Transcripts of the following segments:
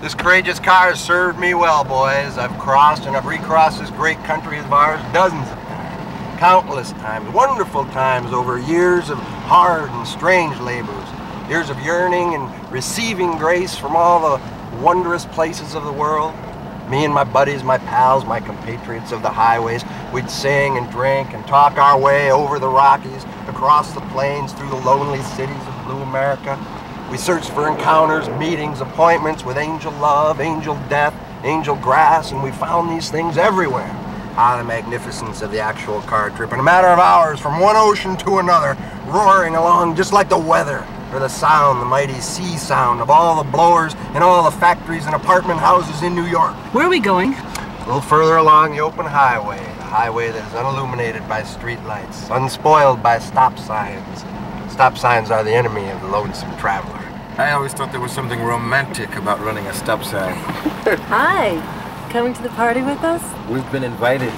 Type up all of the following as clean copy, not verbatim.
This courageous car has served me well, boys. I've crossed and I've recrossed this great country of ours dozens of times. Countless times, wonderful times over years of hard and strange labors. Years of yearning and receiving grace from all the wondrous places of the world. Me and my buddies, my pals, my compatriots of the highways, we'd sing and drink and talk our way over the Rockies, across the plains, through the lonely cities of blue America. We searched for encounters, meetings, appointments with angel love, angel death, angel grass, and we found these things everywhere. Ah, the magnificence of the actual car trip. In a matter of hours, from one ocean to another, roaring along just like the weather, or the sound, the mighty sea sound of all the blowers and all the factories and apartment houses in New York. Where are we going? A little further along the open highway, the highway that is unilluminated by street lights, unspoiled by stop signs. Stop signs are the enemy of the lonesome traveler. I always thought there was something romantic about running a stop sign. Hi. Coming to the party with us? We've been invited.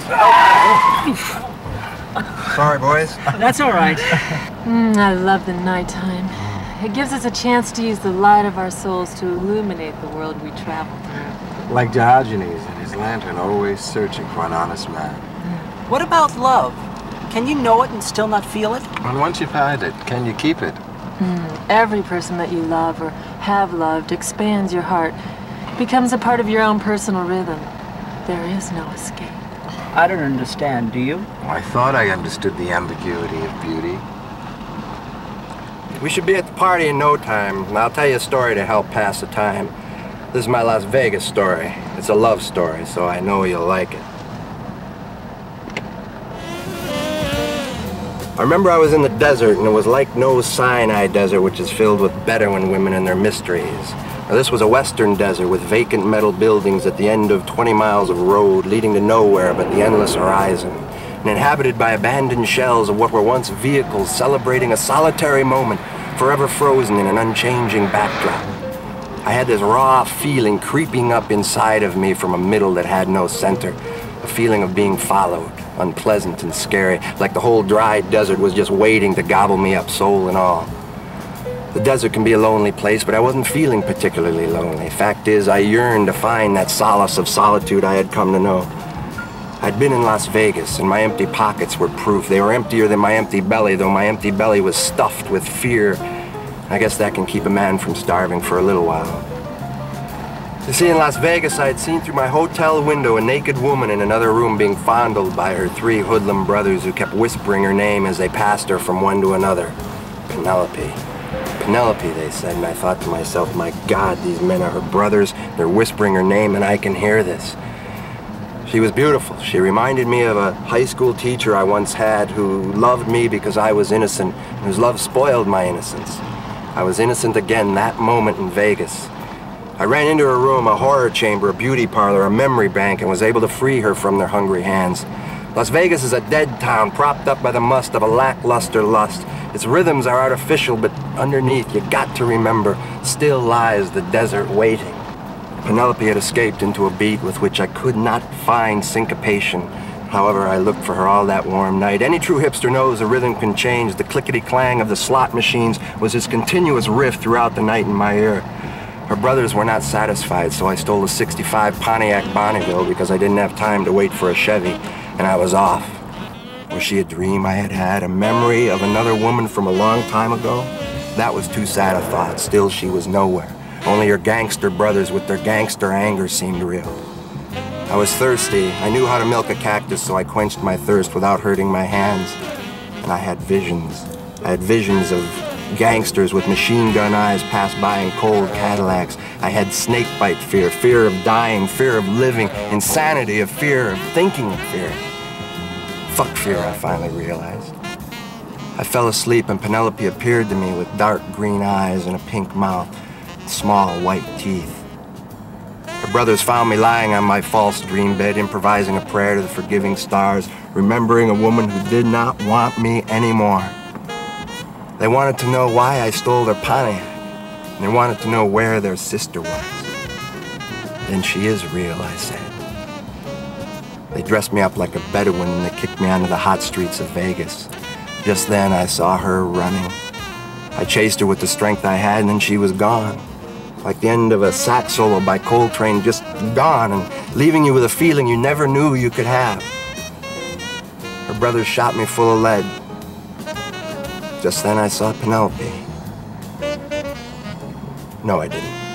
Sorry, boys. That's all right. I love the nighttime. It gives us a chance to use the light of our souls to illuminate the world we travel through. Like Diogenes and his lantern, always searching for an honest man. What about love? Can you know it and still not feel it? And once you find it, can you keep it? Every person that you love or have loved expands your heart, becomes a part of your own personal rhythm. There is no escape. I don't understand, do you? I thought I understood the ambiguity of beauty. We should be at the party in no time, and I'll tell you a story to help pass the time. This is my Las Vegas story. It's a love story, so I know you'll like it. I remember I was in the desert, and it was like no Sinai desert, which is filled with Bedouin women and their mysteries. Now, this was a western desert with vacant metal buildings at the end of 20 miles of road leading to nowhere but the endless horizon, and inhabited by abandoned shells of what were once vehicles celebrating a solitary moment, forever frozen in an unchanging backdrop. I had this raw feeling creeping up inside of me from a middle that had no center, a feeling of being followed, unpleasant and scary, like the whole dry desert was just waiting to gobble me up, soul and all. The desert can be a lonely place, but I wasn't feeling particularly lonely. Fact is, I yearned to find that solace of solitude I had come to know. I'd been in Las Vegas, and my empty pockets were proof. They were emptier than my empty belly, though my empty belly was stuffed with fear. I guess that can keep a man from starving for a little while. You see, in Las Vegas, I had seen through my hotel window a naked woman in another room being fondled by her 3 hoodlum brothers who kept whispering her name as they passed her from one to another. Penelope. Penelope, they said, and I thought to myself, my God, these men are her brothers. They're whispering her name, and I can hear this. She was beautiful. She reminded me of a high school teacher I once had who loved me because I was innocent, and whose love spoiled my innocence. I was innocent again that moment in Vegas. I ran into her room, a horror chamber, a beauty parlor, a memory bank, and was able to free her from their hungry hands. Las Vegas is a dead town, propped up by the must of a lackluster lust. Its rhythms are artificial, but underneath, you got to remember, still lies the desert waiting. Penelope had escaped into a beat with which I could not find syncopation. However, I looked for her all that warm night. Any true hipster knows a rhythm can change. The clickety-clang of the slot machines was its continuous riff throughout the night in my ear. Her brothers were not satisfied, so I stole a '65 Pontiac Bonneville because I didn't have time to wait for a Chevy, and I was off. Was she a dream I had had, a memory of another woman from a long time ago? That was too sad a thought. Still, she was nowhere. Only her gangster brothers with their gangster anger seemed real. I was thirsty. I knew how to milk a cactus, so I quenched my thirst without hurting my hands. And I had visions. I had visions of gangsters with machine gun eyes pass by in cold Cadillacs. I had snakebite fear, fear of dying, fear of living, insanity of fear, of thinking of fear. Fuck fear, I finally realized. I fell asleep and Penelope appeared to me with dark green eyes and a pink mouth, and small white teeth. Her brothers found me lying on my false dream bed, improvising a prayer to the forgiving stars, remembering a woman who did not want me anymore. They wanted to know why I stole their Pontiac, and they wanted to know where their sister was. Then she is real, I said. They dressed me up like a Bedouin and they kicked me onto the hot streets of Vegas. Just then I saw her running. I chased her with the strength I had and then she was gone. like the end of a sax solo by Coltrane, just gone and leaving you with a feeling you never knew you could have. Her brothers shot me full of lead. Just then I saw Penelope. No, I didn't.